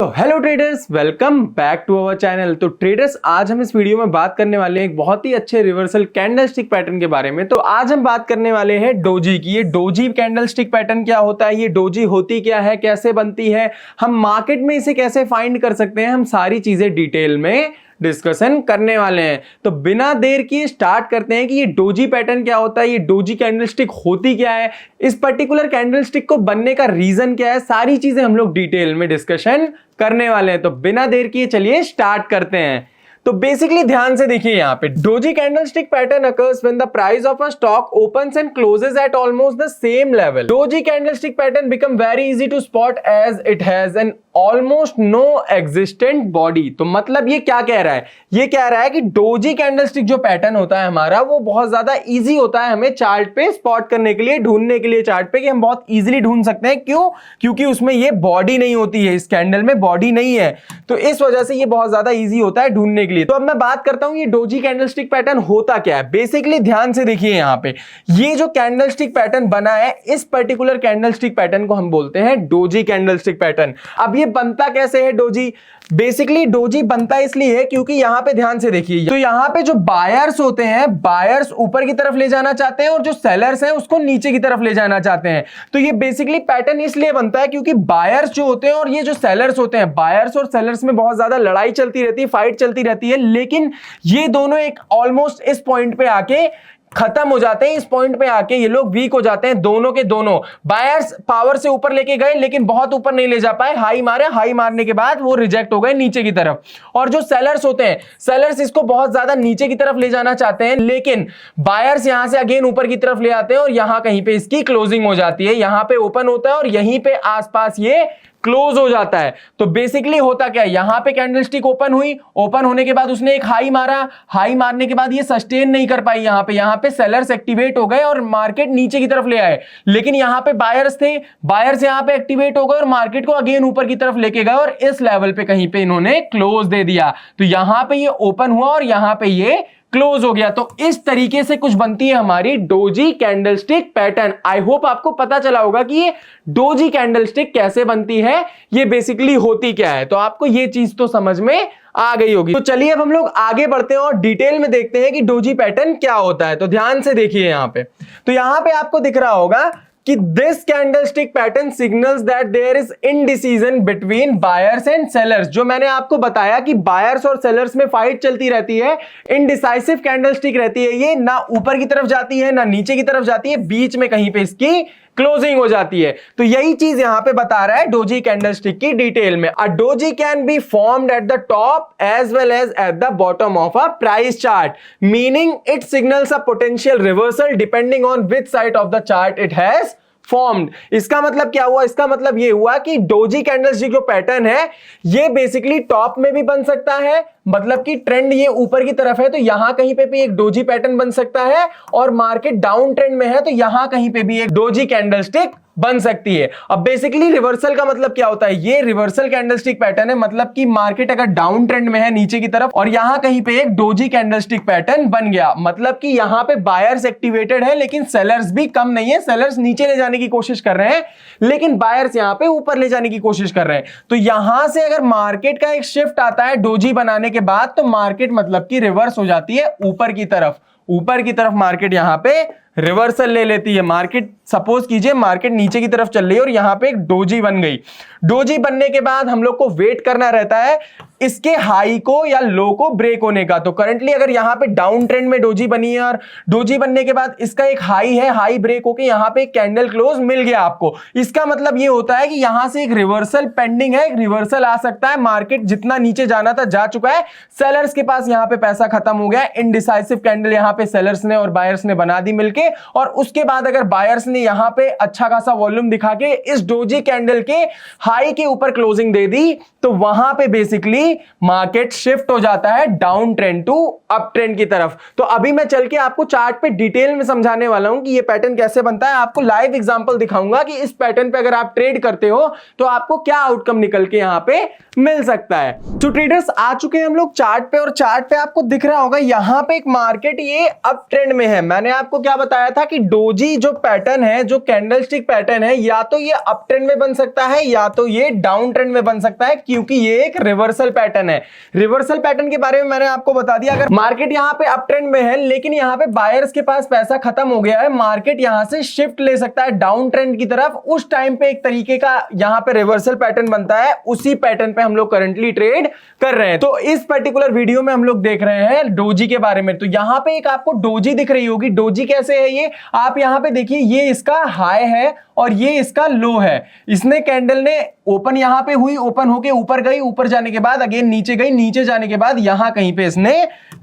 तो hello traders, welcome back to our channel. तो traders, आज हम इस वीडियो में बात करने वाले हैं एक बहुत ही अच्छे रिवर्सल कैंडलस्टिक पैटर्न के बारे में। तो आज हम बात करने वाले हैं डोजी की। ये डोजी कैंडलस्टिक पैटर्न क्या होता है, ये डोजी होती क्या है, कैसे बनती है, हम मार्केट में इसे कैसे फाइंड कर सकते हैं, हम सारी चीजें डिटेल में डिस्कशन करने वाले हैं। तो बिना देर किए स्टार्ट करते हैं कि ये डोजी पैटर्न क्या होता है, ये डोजी कैंडलस्टिक होती क्या है, इस पर्टिकुलर कैंडलस्टिक को बनने का रीजन क्या है, सारी चीजें हम लोग डिटेल में डिस्कशन करने वाले हैं। तो बिना देर किए चलिए स्टार्ट करते हैं। तो बेसिकली ध्यान से देखिए, यहां पे doji candlestick pattern occurs when the price of a stock opens and closes at almost the same level. Doji candlestick pattern become very easy to spot as it has an almost no existent body. तो मतलब ये क्या कह रहा है, ये कह रहा है कि डोजी कैंडलस्टिक जो पैटर्न होता है हमारा, वो बहुत ज्यादा इजी होता है हमें चार्ट पे स्पॉट करने के लिए, ढूंढने के लिए चार्ट पे, कि हम बहुत इजीली ढूंढ सकते हैं। क्यों? क्योंकि उसमें ये बॉडी नहीं होती है, इस कैंडल में बॉडी नहीं है, तो इस वजह से ये बहुत ज्यादा इजी होता है ढूंढने के लिए। तो अब मैं बात करता हूं ये डोजी कैंडलस्टिक पैटर्न होता क्या है। बेसिकली ध्यान से देखिए, यहां पे ये जो कैंडलस्टिक पैटर्न बना है, इस पर्टिकुलर कैंडलस्टिक पैटर्न को हम बोलते हैं डोजी कैंडलस्टिक पैटर्न। अब ये बनता कैसे है डोजी? बेसिकली डोजी बनता इसलिए है क्योंकि यहां पे ध्यान से देखिए, तो यहां पे जो बायर्स होते हैं, बायर्स ऊपर की तरफ ले जाना चाहते हैं और जो सेलर्स हैं उसको नीचे की तरफ ले जाना चाहते हैं। तो ये बेसिकली पैटर्न इसलिए बनता है क्योंकि बायर्स जो होते हैं और ये जो सेलर्स होते हैं, बायर्स और सेलर्स में बहुत ज्यादा लड़ाई चलती रहती है, फाइट चलती रहती है, लेकिन ये दोनों एक ऑलमोस्ट इस पॉइंट पे आके खत्म हो जाते हैं। इस पॉइंट पे आके ये लोग वीक हो जाते हैं, दोनों के दोनों। बायर्स पावर से ऊपर लेके गए लेकिन बहुत ऊपर नहीं ले जा पाए, हाई मारे, हाई मारने के बाद वो रिजेक्ट हो गए नीचे की तरफ। और जो सेलर्स होते हैं, सेलर्स इसको बहुत ज्यादा नीचे की तरफ ले जाना चाहते हैं, लेकिन बायर्स यहां से अगेन ऊपर की तरफ ले आते हैं और यहां कहीं पे इसकी क्लोजिंग हो जाती है। यहां पे ओपन होता है और यहीं पे आसपास ये क्लोज हो जाता है। तो बेसिकली होता क्या है, यहां पे कैंडलस्टिक ओपन हुई, ओपन होने के बाद उसने एक हाई मारा, हाई मारने के बाद ये सस्टेन नहीं कर पाई, यहां पे सेलर्स एक्टिवेट हो गए और मार्केट नीचे की तरफ ले आए। लेकिन यहां पे बायर्स थे, बायर्स यहां पे एक्टिवेट हो गए और मार्केट को अगेन ऊपर की तरफ लेके गए और इस लेवल पे कहीं पे इन्होंने क्लोज दे दिया। तो यहां पे ये ओपन हुआ और यहां पे ये क्लोज हो गया। तो इस तरीके से कुछ बनती है हमारी doji candlestick pattern. I hope आपको पता चला होगा कि ये डोजी कैंडलस्टिक कैसे बनती है, ये बेसिकली होती क्या है। तो आपको ये चीज तो समझ में आ गई होगी। तो चलिए अब हम लोग आगे बढ़ते हैं और डिटेल में देखते हैं कि डोजी पैटर्न क्या होता है। तो ध्यान से देखिए यहां पे, तो यहां पे आपको दिख रहा होगा कि this candlestick pattern signals that there is indecision between buyers and sellers. जो मैंने आपको बताया कि बायर्स और सेलर्स में फाइट चलती रहती है, इनडिसाइसिव कैंडलस्टिक रहती है, ये ना ऊपर की तरफ जाती है ना नीचे की तरफ जाती है, बीच में कहीं पे इसकी क्लोजिंग हो जाती है। तो यही चीज यहां पे बता रहा है डोजी कैंडलस्टिक की डिटेल में। A doji can be formed at the top as well as at the bottom of a price chart, meaning it signals a potential reversal depending on which side of the chart it has formed. इसका मतलब क्या हुआ? इसका मतलब ये हुआ कि doji candlestick जो पैटर्न है, ये बेसिकली टॉप में भी बन सकता है, मतलब कि ट्रेंड ये ऊपर की तरफ है तो यहां कहीं पे भी एक डोजी पैटर्न बन सकता है, और मार्केट डाउन ट्रेंड में है तो यहां कहीं पे भी एक डोजी कैंडलस्टिक बन सकती है। अब बेसिकली रिवर्सल का मतलब क्या होता है, ये रिवर्सल कैंडलस्टिक पैटर्न है, मतलब कि मार्केट अगर डाउन ट्रेंड में है नीचे की तरफ और यहां कहीं पे एक डोजी कैंडलस्टिक पैटर्न बन गया, मतलब कि यहां पे बायर्स एक्टिवेटेड है लेकिन सेलर्स भी कम नहीं है, सेलर्स नीचे ले जाने की कोशिश कर रहे हैं लेकिन बायर्स यहां पे ऊपर ले जाने की कोशिश कर रहे हैं। तो यहां से अगर मार्केट का एक शिफ्ट आता है डोजी बनाने के बाद, तो मार्केट मतलब कि रिवर्स हो जाती है ऊपर की तरफ। ऊपर की तरफ मार्केट यहां पे रिवर्सल ले लेती है। मार्केट सपोज कीजिए मार्केट नीचे की तरफ चल रही है और यहां पे एक डोजी बन गई। डोजी बनने के बाद हम लोग को वेट करना रहता है इसके हाई को या लो को ब्रेक होने का। तो करंटली अगर यहां पे डाउन ट्रेंड में डोजी बनी है और डोजी बनने के बाद इसका एक हाई है, हाई ब्रेक होके यहां पे एक कैंडल क्लोज मिल गया आपको, इसका मतलब ये होता है कि यहां से एक रिवर्सल पेंडिंग है, एक रिवर्सल आ सकता है। मार्केट जितना नीचे जाना था जा चुका है, सेलर्स के पास यहां पे पैसा खत्म हो गया, इनडिसाइसिव कैंडल यहां पे सेलर्स ने और बायर्स ने बना दी मिलके। और उसके बाद अगर बायर्स ने यहां पे अच्छा खासा वॉल्यूम दिखा के इस डोजी कैंडल के हाई के ऊपर क्लोजिंग दे दी, तो वहां पे बेसिकली ऑटोमेटिकली मार्केट शिफ्ट हो जाता है down trend to up trend की तरफ। तो अभी मैं चल के आपको चार्ट पे डिटेल में समझाने वाला हूं कि ये पैटर्न कैसे बनता है। आपको लाइव एग्जांपल दिखाऊंगा कि इस पैटर्न पे अगर आप ट्रेड करते हो तो आपको क्या आउटकम निकल के यहां पे मिल सकता है। तो ट्रेडर्स आ चुके हैं हम लोग चार्ट पे, और चार्ट पे आपको दिख रहा होगा यहां पे एक मार्केट ये अप ट्रेंड में है। मैंने आपको क्या बताया था कि डोजी जो पैटर्न है, जो कैंडलस्टिक पैटर्न है, या तो ये अप ट्रेंड में बन सकता है या तो ये डाउन ट्रेंड में बन सकता है, क्योंकि ये एक रिवर्सल पैटर्न है। रिवर्सल पैटर्न के बारे में मैंने आपको बता दिया। अगर मार्केट यहां पे अप ट्रेंड में है लेकिन यहां पे बायर्स के पास पैसा खत्म हो गया है, मार्केट यहां से शिफ्ट ले सकता है डाउन ट्रेंड की तरफ, उस टाइम पे एक तरीके का यहां पे रिवर्सल पैटर्न बनता है। उसी पैटर्न पे हम लोग करंटली ट्रेड कर रहे हैं। तो इस पर्टिकुलर वीडियो में हम लोग देख रहे हैं डोजी के बारे में। तो यहां पे एक आपको डोजी दिख रही होगी। डोजी कैसे है ये आप यहां पे देखिए, ये इसका हाई है और ये इसका लो है। इसने कैंडल ने ओपन यहां पे हुई, ओपन होके ऊपर गई, ऊपर जाने के बाद अगेन नीचे गई, नीचे जाने के बाद यहां कहीं पे इसने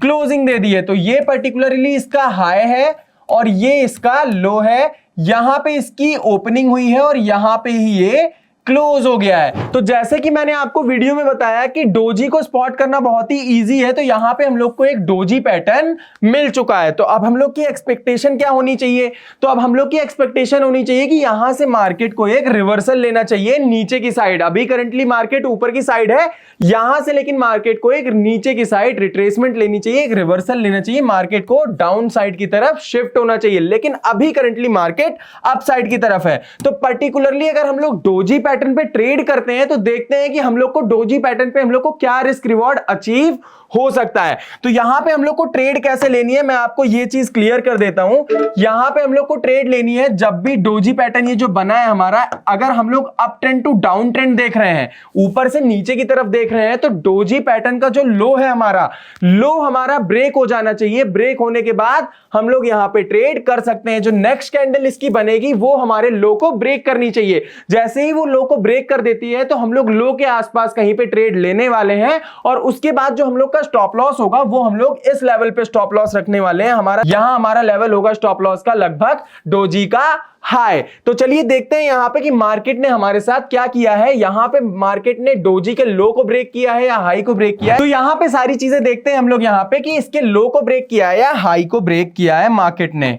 क्लोजिंग दे दी है। तो ये पर्टिकुलरली इसका हाई है और ये इसका लो है। यहां पे इसकी ओपनिंग हुई है और यहां पे ही ये क्लोज हो गया है। तो जैसे कि मैंने आपको वीडियो में बताया कि डोजी को स्पॉट करना बहुत ही इजी है, तो यहां पे हम लोग को एक डोजी पैटर्न मिल चुका है। तो अब हम लोग की एक्सपेक्टेशन क्या होनी चाहिए? तो अब हम लोग की एक्सपेक्टेशन होनी चाहिए कि यहां से मार्केट को एक रिवर्सल लेना चाहिए नीचे की साइड। अभी करंटली मार्केट ऊपर की साइड है, यहां से लेकिन मार्केट को एक नीचे की साइड रिट्रेसमेंट लेनी चाहिए, एक रिवर्सल लेना चाहिए, मार्केट को डाउन साइड की तरफ शिफ्ट होना चाहिए। लेकिन अभी करंटली मार्केट अप साइड की तरफ है। तो पर्टिकुलरली अगर हम लोग डोजी पैटर्न पे ट्रेड करते हैं तो देखते हैं कि हम लोग को डोजी पैटर्न पे हम लोग को क्या रिस्क रिवॉर्ड अचीव हो सकता है। तो यहां पे हम लोग को ट्रेड कैसे लेनी है मैं आपको ये चीज क्लियर कर देता हूं। यहां पे हम लोग को ट्रेड लेनी है जब भी डोजी पैटर्न ये जो बना है हमारा, अगर हम लोग up trend to down trend देख रहे हैं, ऊपर से नीचे की तरफ देख रहे हैं, तो डोजी पैटर्न का जो लो है हमारा, लो हमारा ब्रेक हो जाना चाहिए। ब्रेक होने के बाद हम लोग यहां पे ट्रेड कर सकते हैं। जो नेक्स्ट कैंडल इसकी बनेगी वो हमारे लो को ब्रेक करनी चाहिए। जैसे ही वो लो को ब्रेक कर देती है तो हम लोग लो के आसपास कहीं पे ट्रेड लेने वाले हैं, और उसके बाद जो हम लोग का स्टॉप लॉस होगा वो हम लोग इस लेवल पे स्टॉप लॉस रखने वाले हैं। हमारा यहां हमारा लेवल होगा स्टॉप लॉस का लगभग डोजी का हाई। तो चलिए देखते हैं यहां पे कि मार्केट ने हमारे साथ क्या किया है। यहां पे मार्केट ने डोजी के लो को ब्रेक किया है या हाई को ब्रेक किया है। तो यहां पे सारी चीजें देखते हैं हम लोग यहां पे कि इसके लो को ब्रेक किया है या हाई को ब्रेक किया है मार्केट ने।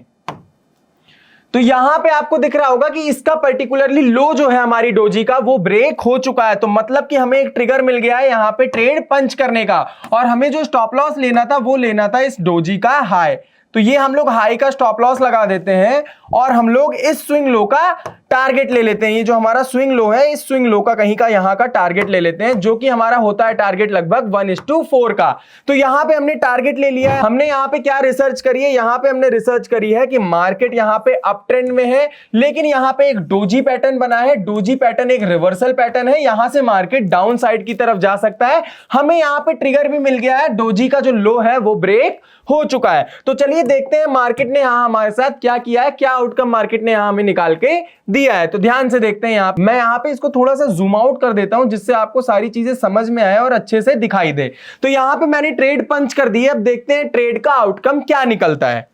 तो यहां पे आपको दिख रहा होगा कि इसका पर्टिकुलरली लो जो है हमारी डोजी का वो ब्रेक हो चुका है। तो मतलब कि हमें एक ट्रिगर मिल गया है यहां पे ट्रेड पंच करने का, और हमें जो स्टॉप लॉस लेना था वो लेना था इस डोजी का हाई। तो ये हम लोग हाई का स्टॉप लॉस लगा देते हैं और हम लोग इस स्विंग लो का टारगेट ले लेते हैं। ये जो हमारा स्विंग लो है, इस स्विंग लो का कहीं का यहां का टारगेट ले लेते हैं, जो कि हमारा होता है टारगेट लगभग 1:4 का। तो यहां पे हमने टारगेट ले लिया है। हमने यहां पे क्या रिसर्च करी है? यहां पे हमने रिसर्च करी है कि मार्केट यहां पे अप ट्रेंड में है, लेकिन यहां पे एक डोजी पैटर्न बना है। डोजी पैटर्न एक रिवर्सल पैटर्न है, यहां से मार्केट डाउन साइड की तरफ जा सकता है। हमें यहां पे ट्रिगर भी मिल गया है, डोजी का जो लो है वो ब्रेक हो चुका है। तो चलिए देखते हैं मार्केट ने यहां हमारे साथ क्या किया है, क्या आउटकम मार्केट ने यहां हमें निकाल के दिया है। तो ध्यान से देखते हैं। यहां मैं यहां पे इसको थोड़ा सा जूम आउट कर देता हूं जिससे आपको सारी चीजें समझ में आए और अच्छे से दिखाई दे। तो यहां पे मैंने ट्रेड पंच कर दी है। अब देखते हैं ट्रेड का आउटकम क्या निकलता है।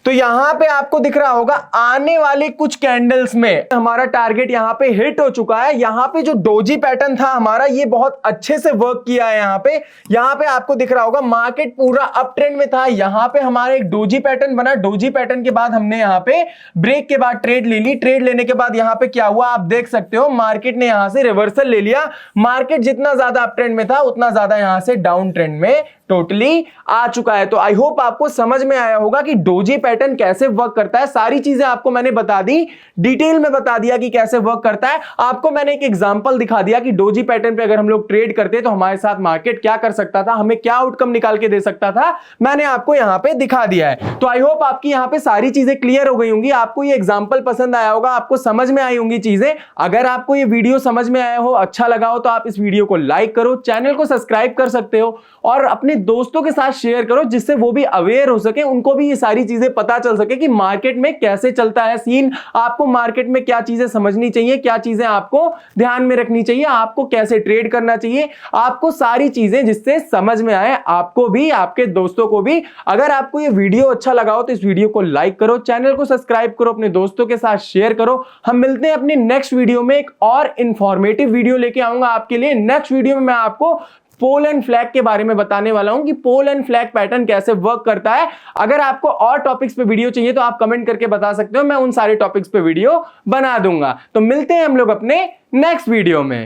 तो यहां पे आपको दिख रहा होगा आने वाले कुछ कैंडल्स में हमारा टारगेट यहां पे हिट हो चुका है। यहां पे जो डोजी पैटर्न था हमारा, ये बहुत अच्छे से वर्क किया है। यहां पे आपको दिख रहा होगा मार्केट पूरा अप ट्रेंड में था। यहां पे हमारा एक डोजी पैटर्न बना। डोजी पैटर्न के बाद हमने यहां पे ब्रेक के बाद ट्रेड ले ली। ट्रेड लेने के बाद यहां पे क्या हुआ आप देख सकते हो, मार्केट ने यहां से रिवर्सल ले लिया। मार्केट जितना ज्यादा अप ट्रेंड में था उतना ज्यादा यहां से डाउन ट्रेंड में टोटली आ चुका है। तो आई होप आपको समझ में आया होगा कि डोजी पैटर्न कैसे वर्क करता है। सारी चीजें आपको मैंने बता दी, डिटेल में बता दिया कि कैसे वर्क करता है। आपको मैंने एक एग्जांपल दिखा दिया कि डोजी पैटर्न पे अगर हम लोग ट्रेड करते तो हमारे साथ मार्केट क्या कर सकता था, हमें क्या आउटकम निकाल के दे सकता था, मैंने आपको यहां पे दिखा दिया है। तो आई होप आपकी यहां पे सारी चीजें क्लियर हो गई होंगी, आपको ये एग्जांपल पसंद आया होगा, आपको समझ में आई होंगी चीजें। अगर आपको ये वीडियो समझ में आया हो, अच्छा लगा हो, तो आप इस वीडियो को लाइक करो, चैनल को सब्सक्राइब कर सकते हो और अपने दोस्तों के साथ शेयर करो, जिससे वो भी अवेयर हो सके, उनको भी ये सारी चीजें पता चल सके कि मार्केट में कैसे चलता है सीन, आपको मार्केट में क्या चीजें समझनी चाहिए, क्या चीजें आपको ध्यान में रखनी चाहिए, आपको कैसे ट्रेड करना चाहिए, आपको सारी चीजें जिससे समझ में आए, आपको भी आपके दोस्तों को भी। अगर आपको ये वीडियो अच्छा लगा हो तो इस वीडियो को लाइक करो, चैनल को सब्सक्राइब करो, अपने दोस्तों के साथ शेयर करो। हम मिलते हैं अपनी नेक्स्ट वीडियो में, एक और इंफॉर्मेटिव वीडियो लेके आऊंगा आपके लिए। नेक्स्ट वीडियो में मैं आपको पोल एंड फ्लैग के बारे में बताने वाला हूं कि पोल एंड फ्लैग पैटर्न कैसे वर्क करता है। अगर आपको और टॉपिक्स पे वीडियो चाहिए तो आप कमेंट करके बता सकते हो, मैं उन सारे टॉपिक्स पे वीडियो बना दूंगा। तो मिलते हैं हम लोग अपने नेक्स्ट वीडियो में।